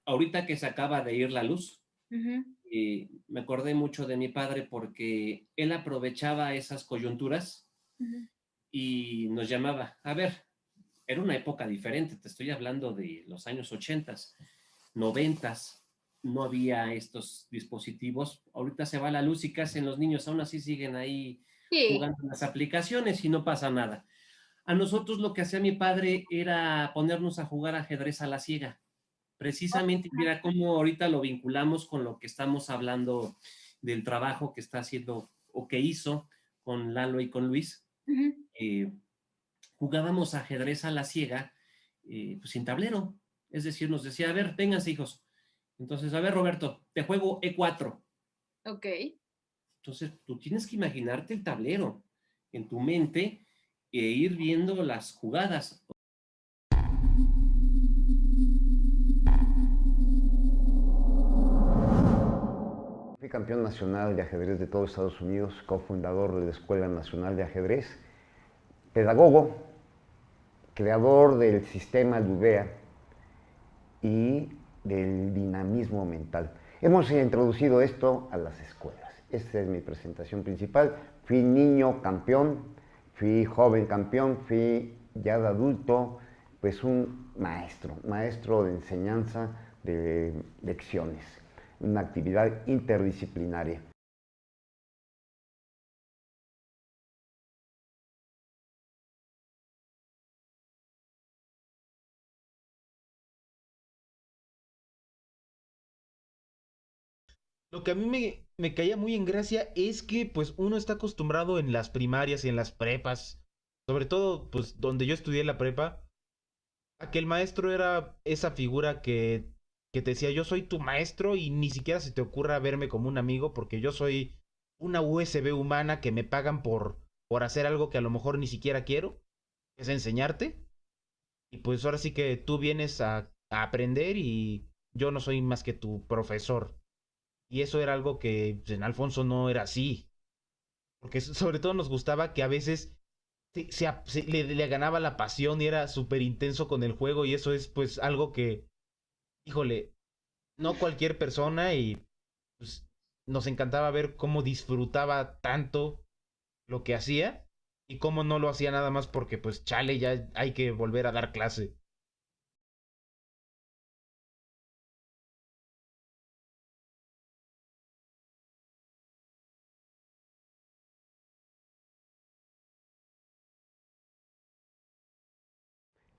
ahorita que se acaba de ir la luz, Ujú. me acordé mucho de mi padre porque él aprovechaba esas coyunturas Ujú. y nos llamaba. A ver, era una época diferente, te estoy hablando de los años 80, 90, no había estos dispositivos. Ahorita se va la luz y ¿qué hacen los niños? Aún así siguen ahí Sí. jugando en las aplicaciones y no pasa nada. A nosotros lo que hacía mi padre era ponernos a jugar ajedrez a la ciega. Precisamente, Ajá. mira cómo ahorita lo vinculamos con lo que estamos hablando del trabajo que está haciendo o que hizo con Lalo y con Luis. Ujú. Eh, Jugábamos ajedrez a la ciega, pues sin tablero. Es decir, nos decía, a ver, vénganse hijos. Entonces, a ver, Roberto, te juego E4. Ok. Entonces, tú tienes que imaginarte el tablero en tu mente e ir viendo las jugadas. Fui campeón nacional de ajedrez de todo Estados Unidos, cofundador de la Escuela Nacional de Ajedrez, pedagogo, creador del sistema Ludea y del dinamismo mental. Hemos introducido esto a las escuelas. Esta es mi presentación principal. Fui niño campeón, fui joven campeón, fui ya de adulto, pues un maestro, maestro de enseñanza de lecciones, una actividad interdisciplinaria. Lo que a mí me caía muy en gracia es que pues uno está acostumbrado en las primarias y en las prepas, sobre todo pues donde yo estudié la prepa, a que el maestro era esa figura que te decía yo soy tu maestro y ni siquiera se te ocurra verme como un amigo porque yo soy una USB humana que me pagan por hacer algo que a lo mejor ni siquiera quiero, que es enseñarte. Y pues ahora sí que tú vienes a aprender y yo no soy más que tu profesor. Y eso era algo que pues, en Alfonso no era así. Porque sobre todo nos gustaba que a veces le ganaba la pasión y era súper intenso con el juego. Y eso es pues algo que, híjole, no cualquier persona y pues, nos encantaba ver cómo disfrutaba tanto lo que hacía y cómo no lo hacía nada más porque pues chale, ya hay que volver a dar clase.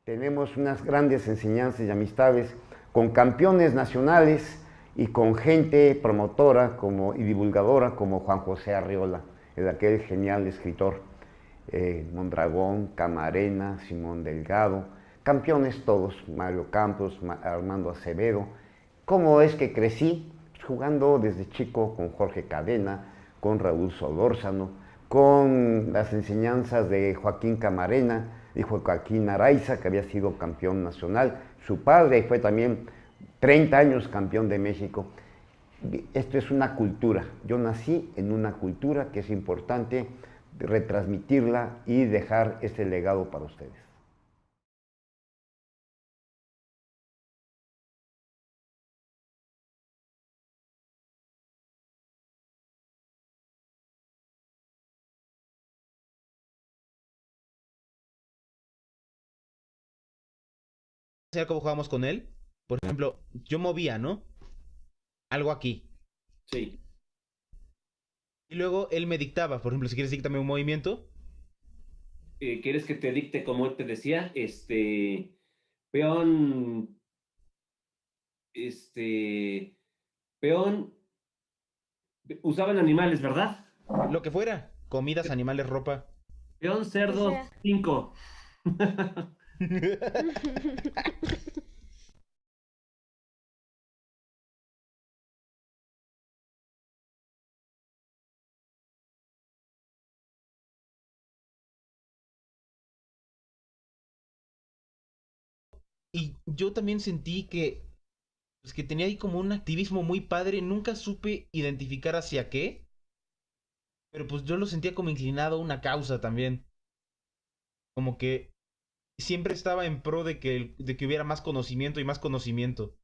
Tenemos unas grandes enseñanzas y amistades con campeones nacionales y con gente promotora como, y divulgadora como Juan José Arriola, el aquel genial escritor, Mondragón, Camarena, Simón Delgado, campeones todos, Mario Campos, Armando Acevedo. ¿Cómo es que crecí? Jugando desde chico con Jorge Cadena, con Raúl Solórzano, con las enseñanzas de Joaquín Camarena y Joaquín Araiza, que había sido campeón nacional. Su padre fue también 30 años campeón de México. Esto es una cultura. Yo nací en una cultura que es importante retransmitirla y dejar este legado para ustedes. ¿Sabes cómo jugábamos con él? Por ejemplo, yo movía, ¿no? Algo aquí. Sí. Y luego él me dictaba, por ejemplo, si quieres dictame un movimiento. ¿Quieres que te dicte como él te decía? Peón, este, peón, usaban animales, ¿verdad? Lo que fuera. Comidas, animales, ropa. Peón, O cerdo, sea. 5. Y yo también sentí que, pues, que tenía ahí como un activismo muy padre. Nunca supe identificar hacia qué. Pero pues yo lo sentía como inclinado a una causa también. Como que siempre estaba en pro de que hubiera más conocimiento y más conocimiento.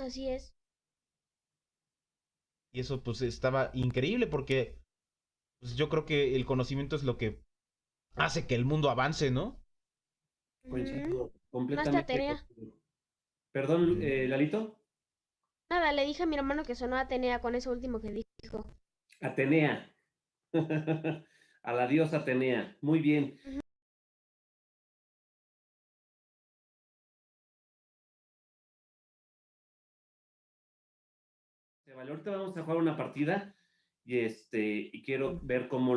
Así es. Y eso pues estaba increíble porque pues, yo creo que el conocimiento es lo que hace que el mundo avance, ¿no? Ujú. Coincido No está completamente Atenea. contigo. Perdón, Lalito. Nada, le dije a mi hermano que sonó Atenea con eso último que dijo. Atenea. A la diosa Atenea. Muy bien. Ujú. Vale, ahorita vamos a jugar una partida y quiero ver cómo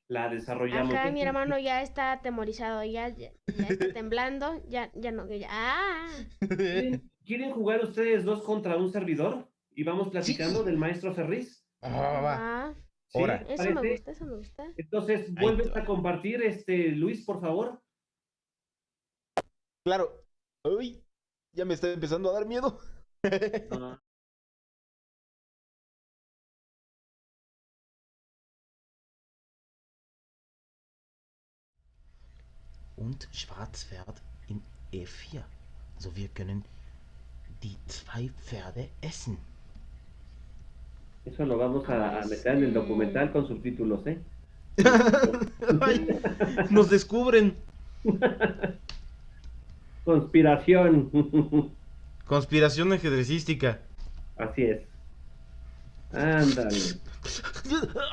la desarrollamos. Acá mi hermano ya está atemorizado, ya está temblando, ya no, ya. ¡Ah! ¿Quieren jugar ustedes dos contra un servidor? Y vamos platicando Sí. del maestro Ferriz. Va. Va. ¿Sí? Ahora. ¿Les Eso me parece? gusta, eso me gusta. Entonces, Ahí te vuelves a va. compartir, Luis, por favor. Claro. Uy, ya me está empezando a dar miedo. Ah, Und Schwarzpferd in E4. Also wir können die 2 Pferde essen. eso lo vamos a meter en el documental con subtítulos, ¿eh? Ay, nos descubren. Conspiración. Conspiración ajedrecística. Así es. Ándale.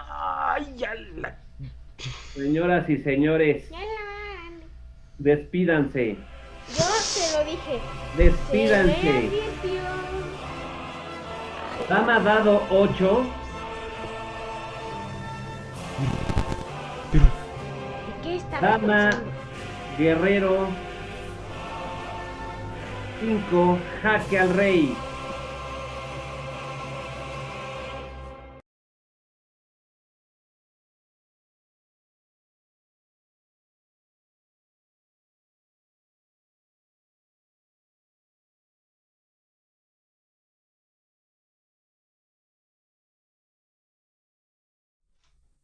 Ay, ya la... Señoras y señores, Ya la van. despídanse. Yo te lo dije. Se le Despídanse. advirtió. Dama dado 8. Pero, ¿Y qué estaba Dama, pensando? guerrero. 5. Jaque al rey.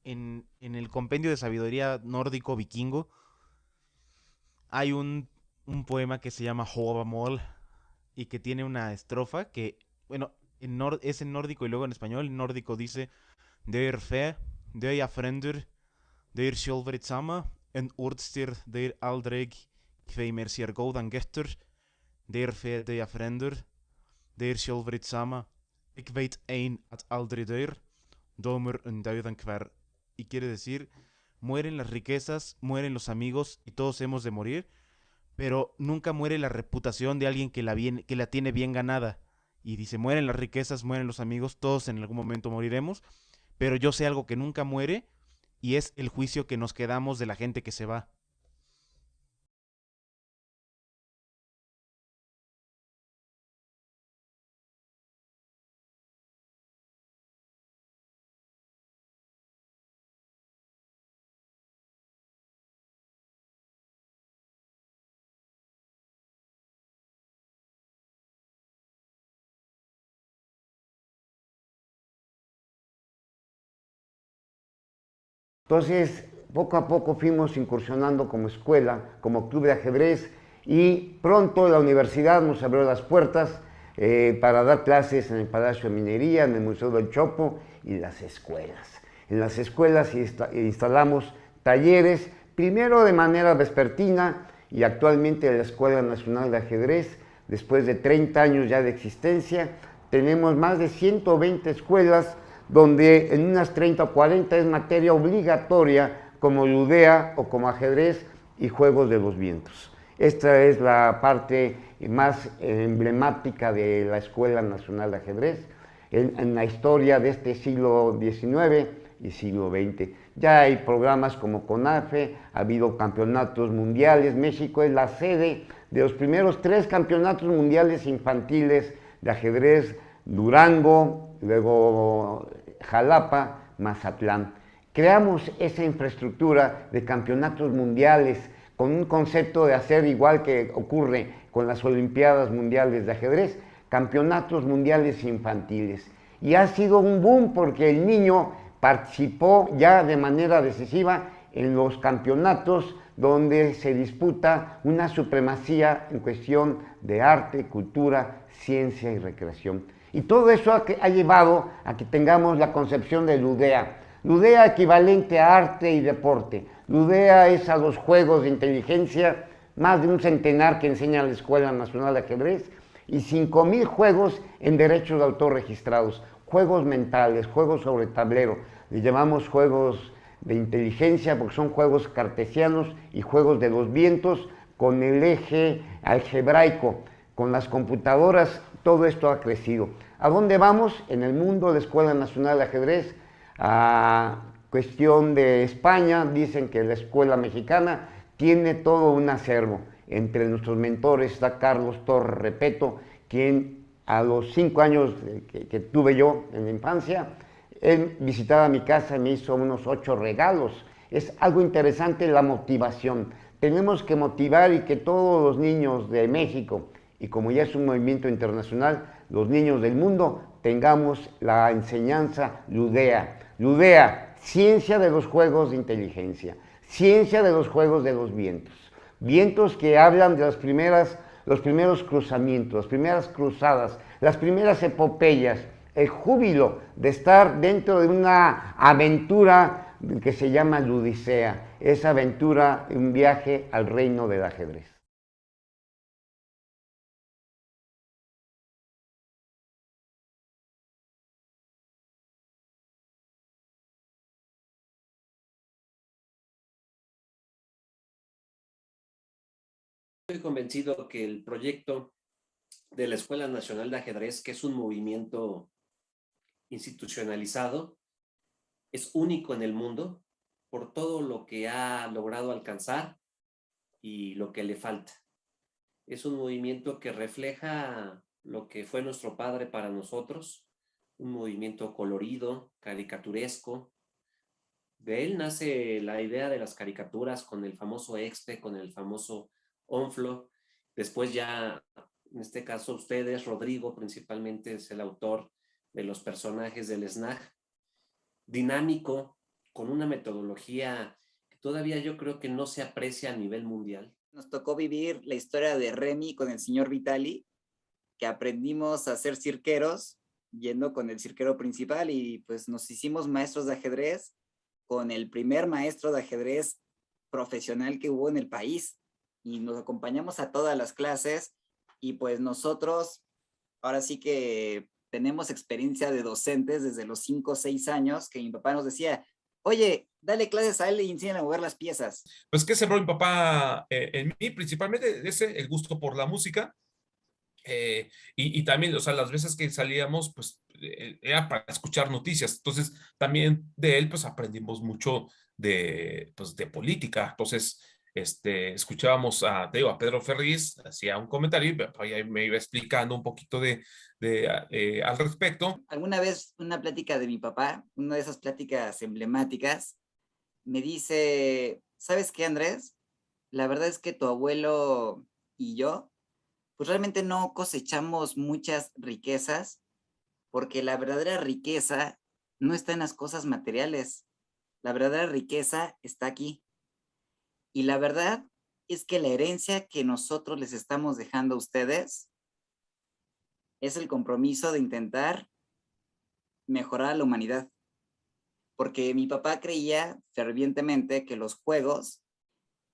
en el compendio de sabiduría nórdico vikingo hay un poema que se llama Hávamál y que tiene una estrofa que, bueno, es en nórdico y luego en español. En nórdico dice: Der fe, der frender, der sjálvritsama, en ordstir der aldreg, kveimer sér góðan gestur, der fe, der frender, der sjálvritsama, ik veit ein at aldrei dør, domer en daudan kvar. Y quiere decir, mueren las riquezas, mueren los amigos y todos hemos de morir, pero nunca muere la reputación de alguien que la tiene bien ganada. Y dice, mueren las riquezas, mueren los amigos, todos en algún momento moriremos, pero yo sé algo que nunca muere y es el juicio que nos quedamos de la gente que se va. Entonces, poco a poco fuimos incursionando como escuela, como club de ajedrez, y pronto la universidad nos abrió las puertas para dar clases en el Palacio de Minería, en el Museo del Chopo y las escuelas. En las escuelas instalamos talleres, primero de manera vespertina y actualmente en la Escuela Nacional de Ajedrez, después de 30 años ya de existencia, tenemos más de 120 escuelas donde en unas 30 o 40 es materia obligatoria como ludea o como ajedrez y juegos de los vientos. Esta es la parte más emblemática de la Escuela Nacional de Ajedrez en la historia de este siglo XIX y siglo XX. Ya hay programas como CONAFE, ha habido campeonatos mundiales. México es la sede de los primeros 3 campeonatos mundiales infantiles de ajedrez: Durango, luego Jalapa, Mazatlán. Creamos esa infraestructura de campeonatos mundiales con un concepto de hacer, igual que ocurre con las Olimpiadas Mundiales de Ajedrez, campeonatos mundiales infantiles. Y ha sido un boom porque el niño participó ya de manera decisiva en los campeonatos donde se disputa una supremacía en cuestión de arte, cultura, ciencia y recreación. Y todo eso ha llevado a que tengamos la concepción de Ludea. Ludea equivalente a arte y deporte. Ludea es a los juegos de inteligencia, más de un centenar que enseña la Escuela Nacional de Ajedrez, y 5,000 juegos en derechos de autor registrados. Juegos mentales, juegos sobre tablero. Le llamamos juegos de inteligencia porque son juegos cartesianos y juegos de los vientos con el eje algebraico. Con las computadoras todo esto ha crecido. ¿A dónde vamos? En el mundo de la Escuela Nacional de Ajedrez, a cuestión de España, dicen que la Escuela Mexicana tiene todo un acervo. Entre nuestros mentores está Carlos Torres Repeto, quien a los 5 años que tuve yo en la infancia, él visitaba mi casa y me hizo unos 8 regalos. Es algo interesante la motivación. Tenemos que motivar y que todos los niños de México, y como ya es un movimiento internacional, los niños del mundo, tengamos la enseñanza Ludea. Ludea, ciencia de los juegos de inteligencia, ciencia de los juegos de los vientos. Vientos que hablan de los primeros cruzamientos, las primeras cruzadas, las primeras epopeyas, el júbilo de estar dentro de una aventura que se llama Ludicea, esa aventura, un viaje al reino del ajedrez. Estoy convencido que el proyecto de la Escuela Nacional de Ajedrez, que es un movimiento institucionalizado, es único en el mundo por todo lo que ha logrado alcanzar y lo que le falta. Es un movimiento que refleja lo que fue nuestro padre para nosotros, un movimiento colorido, caricaturesco. De él nace la idea de las caricaturas con el famoso Expe, con el famoso Onflo. Después ya, en este caso ustedes, Rodrigo principalmente es el autor de los personajes del SNAG. Dinámico, con una metodología que todavía yo creo que no se aprecia a nivel mundial. Nos tocó vivir la historia de Remy con el señor Vitali, que aprendimos a ser cirqueros yendo con el cirquero principal y pues nos hicimos maestros de ajedrez con el primer maestro de ajedrez profesional que hubo en el país y nos acompañamos a todas las clases y pues nosotros ahora sí que tenemos experiencia de docentes desde los 5 o 6 años que mi papá nos decía, oye, dale clases a él y enséñale a mover las piezas. Pues que sembró mi papá en mí, principalmente el gusto por la música. Y también, o sea, las veces que salíamos, pues era para escuchar noticias. Entonces, también de él, pues aprendimos mucho pues, de política. Entonces, escuchábamos te digo, a Pedro Ferriz, hacía un comentario y ahí me iba explicando un poquito al respecto. Alguna vez una plática de mi papá, una de esas pláticas emblemáticas, me dice, ¿sabes qué, Andrés? La verdad es que tu abuelo y yo, pues realmente no cosechamos muchas riquezas, porque la verdadera riqueza no está en las cosas materiales. La verdadera riqueza está aquí. Y la verdad es que la herencia que nosotros les estamos dejando a ustedes es el compromiso de intentar mejorar a la humanidad. Porque mi papá creía fervientemente que los juegos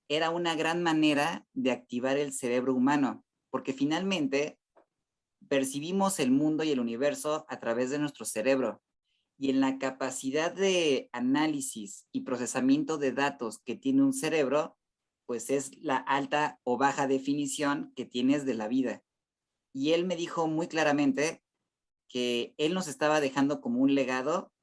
era una gran manera de activar el cerebro humano, porque finalmente percibimos el mundo y el universo a través de nuestro cerebro. Y en la capacidad de análisis y procesamiento de datos que tiene un cerebro, pues es la alta o baja definición que tienes de la vida. Y él me dijo muy claramente que él nos estaba dejando como un legado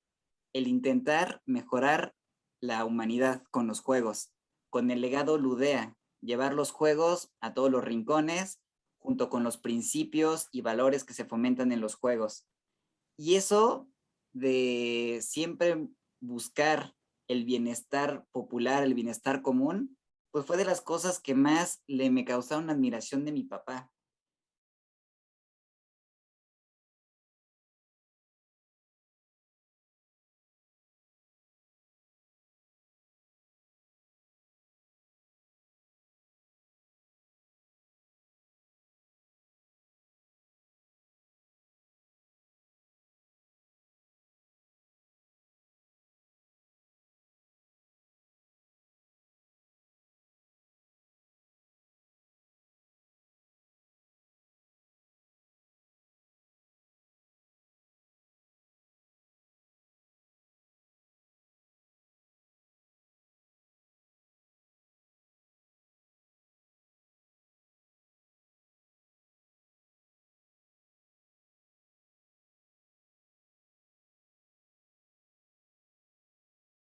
el intentar mejorar la humanidad con los juegos, con el legado Ludea, llevar los juegos a todos los rincones, junto con los principios y valores que se fomentan en los juegos. Y eso de siempre buscar el bienestar popular, el bienestar común, pues fue de las cosas que más me causaron admiración de mi papá.